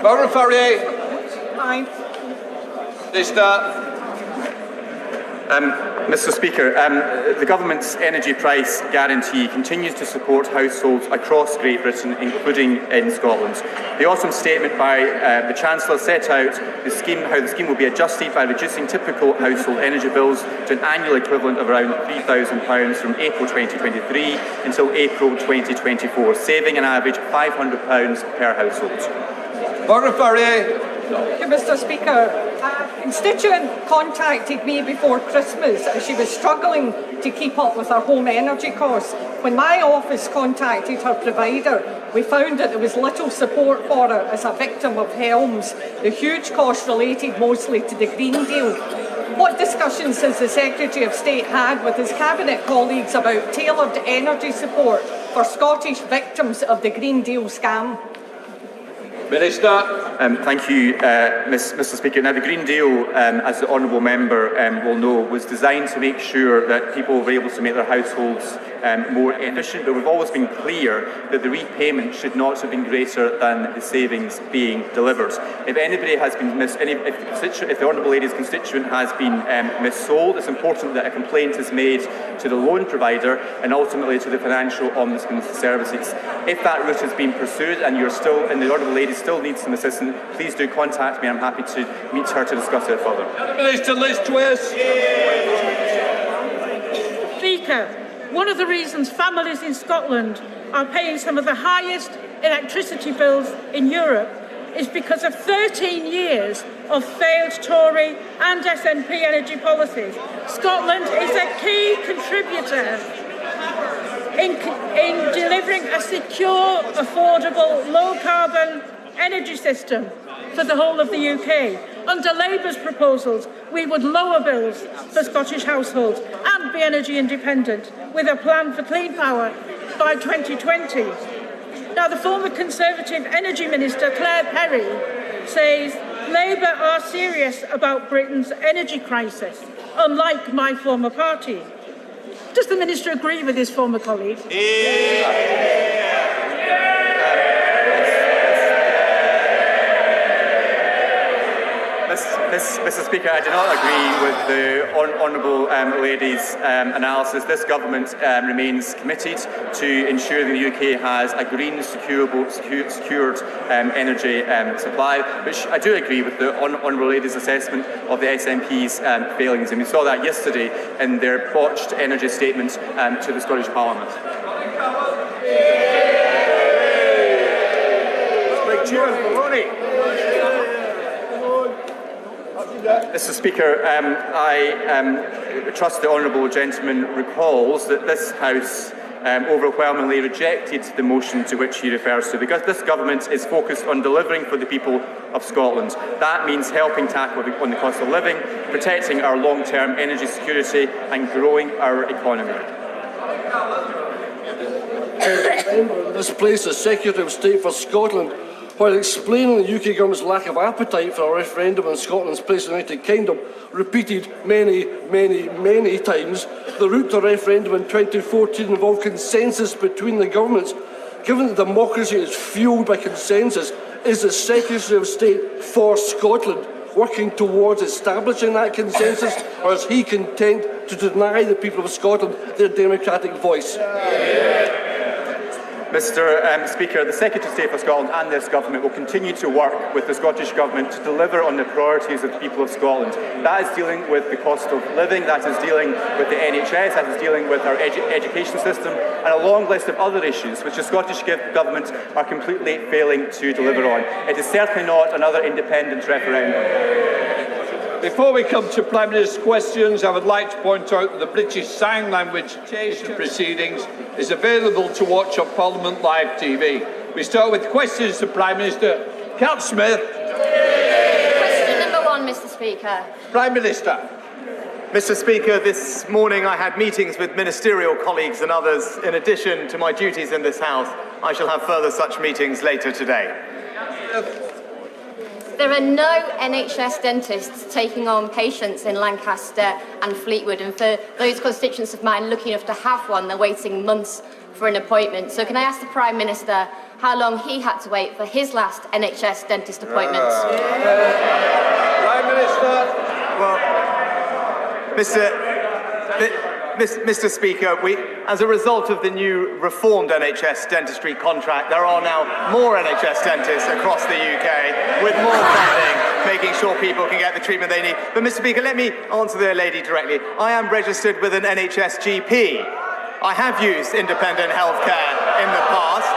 Barbara Ferrier. Aye. Mr Speaker, the Government's energy price guarantee continues to support households across Great Britain, including in Scotland. The autumn statement by the Chancellor set out how the scheme will be adjusted by reducing typical household energy bills to an annual equivalent of around £3,000 from April 2023 until April 2024, saving an average £500 per household. Margaret Ferrier. Thank you, Mr Speaker. A constituent contacted me before Christmas as she was struggling to keep up with her home energy costs. When my office contacted her provider, we found that there was little support for her as a victim of Helms, the huge cost related mostly to the Green Deal. What discussions has the Secretary of State had with his Cabinet colleagues about tailored energy support for Scottish victims of the Green Deal scam? Minister. Thank you, Mr Speaker. Now, the Green Deal, as the honourable member will know, was designed to make sure that people were able to make their households more efficient, but we've always been clear that the repayment should not have been greater than the savings being delivered. If anybody has been if the honourable lady's constituent has been missold, it's important that a complaint is made to the loan provider and ultimately to the Financial Ombudsman Services. If that route has been pursued and you're still, and the honourable lady still needs some assistance, please do contact me. I'm happy to meet her to discuss it further. Minister Liz Twist. Speaker, one of the reasons families in Scotland are paying some of the highest electricity bills in Europe is because of 13 years of failed Tory and SNP energy policies. Scotland is a key contributor in delivering a secure, affordable, low-carbon energy system for the whole of the UK. Under Labour's proposals, we would lower bills for Scottish households and be energy independent with a plan for clean power by 2020. Now, the former Conservative Energy Minister, Claire Perry, says Labour are serious about Britain's energy crisis, unlike my former party. Does the Minister agree with his former colleague? Mr Speaker, I do not agree with the honourable lady's analysis. This government remains committed to ensuring the UK has a green, secured energy supply, which I do agree with the honourable lady's assessment of the SNP's failings, and we saw that yesterday in their botched energy statement to the Scottish Parliament. Mr Speaker, I trust the honourable gentleman recalls that this House overwhelmingly rejected the motion to which he refers to, because this government is focused on delivering for the people of Scotland. That means helping tackle on the cost of living, protecting our long-term energy security and growing our economy. This place as Secretary of State for Scotland, while explaining the UK Government's lack of appetite for a referendum on Scotland's place in the United Kingdom, repeated many times, the route to referendum in 2014 involved consensus between the governments. Given that democracy is fuelled by consensus, is the Secretary of State for Scotland working towards establishing that consensus, or is he content to deny the people of Scotland their democratic voice? Mr Speaker, the Secretary of State for Scotland and this government will continue to work with the Scottish Government to deliver on the priorities of the people of Scotland. That is dealing with the cost of living, that is dealing with the NHS, that is dealing with our education system, and a long list of other issues which the Scottish Government are completely failing to deliver on. It is certainly not another independent referendum. Before we come to Prime Minister's questions, I would like to point out that the British Sign Language proceedings is available to watch on Parliament Live TV. We start with questions to Prime Minister. Count Smith. Question number one, Mr Speaker. Prime Minister. Mr Speaker, this morning I had meetings with ministerial colleagues and others. In addition to my duties in this House, I shall have further such meetings later today. There are no NHS dentists taking on patients in Lancaster and Fleetwood, and for those constituents of mine lucky enough to have one, they're waiting months for an appointment. So can I ask the Prime Minister how long he had to wait for his last NHS dentist appointment. Prime Minister. Well, Mr. Speaker, as a result of the new reformed NHS dentistry contract, there are now more NHS dentists across the UK with more funding, making sure people can get the treatment they need. But, Mr. Speaker, let me answer the lady directly. I am registered with an NHS GP. I have used independent healthcare in the past.